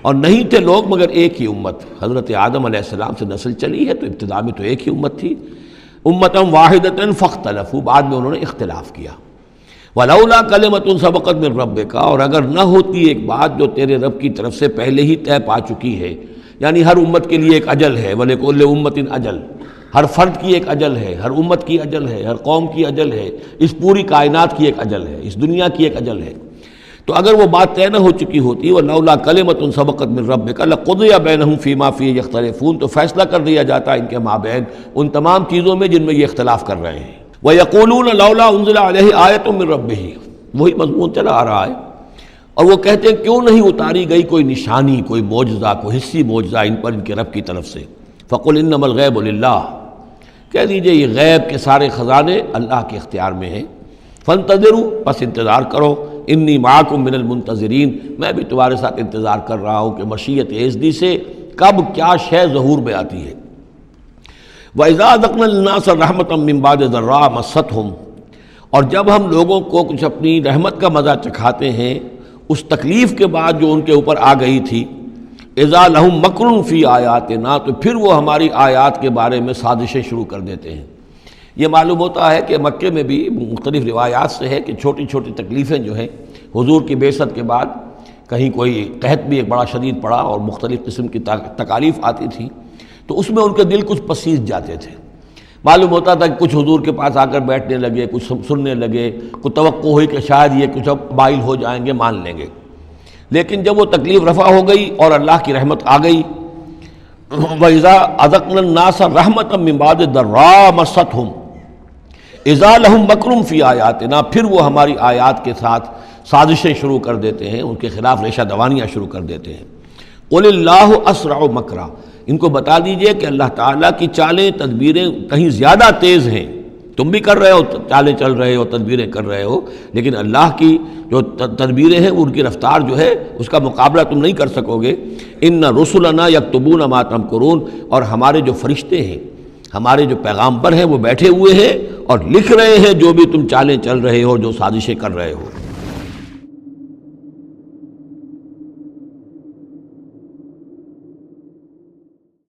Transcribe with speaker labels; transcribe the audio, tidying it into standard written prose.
Speaker 1: اور نہیں تھے لوگ مگر ایک ہی امت، حضرت آدم علیہ السلام سے نسل چلی ہے تو ابتدا میں تو ایک ہی امت تھی، امتً واحدۃ فاختلفوا، بعد میں انہوں نے اختلاف کیا۔ ولولا کلمۃ سبقت من ربک، اور اگر نہ ہوتی ایک بات جو تیرے رب کی طرف سے پہلے ہی طے پا چکی ہے، یعنی ہر امت کے لیے ایک اجل ہے، وَلِكُلِّ أُمَّةٍ اجل، ہر فرد کی ایک اجل ہے، ہر امت کی اجل ہے، ہر قوم کی اجل ہے، اس پوری کائنات کی ایک اجل ہے، اس دنیا کی ایک اجل ہے۔ تو اگر وہ بات طے نہ ہو چکی ہوتی، وَلَوْلَا كَلِمَةٌ سَبَقَتْ مِن رَبِّكَ لَقُضِيَ بَيْنَهُمْ فِي مَا فِيهِ يَخْتَلِفُونَ، تو فیصلہ کر دیا جاتا ان کے مابین ان تمام چیزوں میں جن میں یہ اختلاف کر رہے ہیں۔ وَيَقُولُونَ لَوْلَا أُنزِلَ عَلَيْهِ آيَةٌ مِّن رَبِّهِ، وہی مضمون چلا آ رہا ہے، اور وہ کہتے ہیں کیوں نہیں اتاری گئی کوئی نشانی، کوئی معجزہ، کوئی حسی معجزہ ان پر ان کے رب کی طرف سے۔ فَقُلْ إِنَّمَا الْغَيْبُ لِلَّهِ، کہہ دیجئے یہ غیب کے سارے خزانے اللہ کے اختیار میں ہیں۔ فَانتَظِرُوا، پس انتظار کرو، انی معکم من المنتظرین، میں بھی تمہارے ساتھ انتظار کر رہا ہوں کہ مشیت ایزدی سے کب کیا شے ظہور میں آتی ہے۔ وَإِذَا أَذَقْنَا النَّاسَ رَحْمَةً مِّن بَعْدِ ضَرَّاءَ مَسَّتْهُمْ، اور جب ہم لوگوں کو کچھ اپنی رحمت کا مزہ چکھاتے ہیں اس تکلیف کے بعد جو ان کے اوپر آ گئی تھی، اذا لہم مکر فی آیاتنا، تو پھر وہ ہماری آیات کے بارے میں سازشیں شروع کر دیتے ہیں۔ یہ معلوم ہوتا ہے کہ مکے میں بھی مختلف روایات سے ہے کہ چھوٹی چھوٹی تکلیفیں جو ہیں حضور کی بعثت کے بعد، کہیں کوئی قحط بھی ایک بڑا شدید پڑا اور مختلف قسم کی تکالیف آتی تھی، تو اس میں ان کے دل کچھ پسیج جاتے تھے۔ معلوم ہوتا تھا کہ کچھ حضور کے پاس آ کر بیٹھنے لگے، کچھ سننے لگے، کچھ توقع ہوئی کہ شاید یہ کچھ اب مائل ہو جائیں گے، مان لیں گے۔ لیکن جب وہ تکلیف رفع ہو گئی اور اللہ کی رحمت آ گئی، وَإِذَا أَذَقْنَا النَّاسَ رَحْمَةً مِّن بَعْدِ ضَرَّاءَ مَسَّتْهُمْ اذا لہم مکر فی آیاتنا، پھر وہ ہماری آیات کے ساتھ سازشیں شروع کر دیتے ہیں، ان کے خلاف ریشہ دوانیاں شروع کر دیتے ہیں۔ قل اللہ اسرع مکرا، ان کو بتا دیجئے کہ اللہ تعالیٰ کی چالیں تدبیریں کہیں زیادہ تیز ہیں۔ تم بھی کر رہے ہو، چالیں چل رہے ہو، تدبیریں کر رہے ہو، لیکن اللہ کی جو تدبیریں ہیں ان کی رفتار جو ہے اس کا مقابلہ تم نہیں کر سکو گے۔ ان رسلنا یکتبون ما تمکرون، اور ہمارے جو فرشتے ہیں، ہمارے جو پیغامبر ہیں وہ بیٹھے ہوئے ہیں اور لکھ رہے ہیں جو بھی تم چالیں چل رہے ہو، جو سازشیں کر رہے ہو۔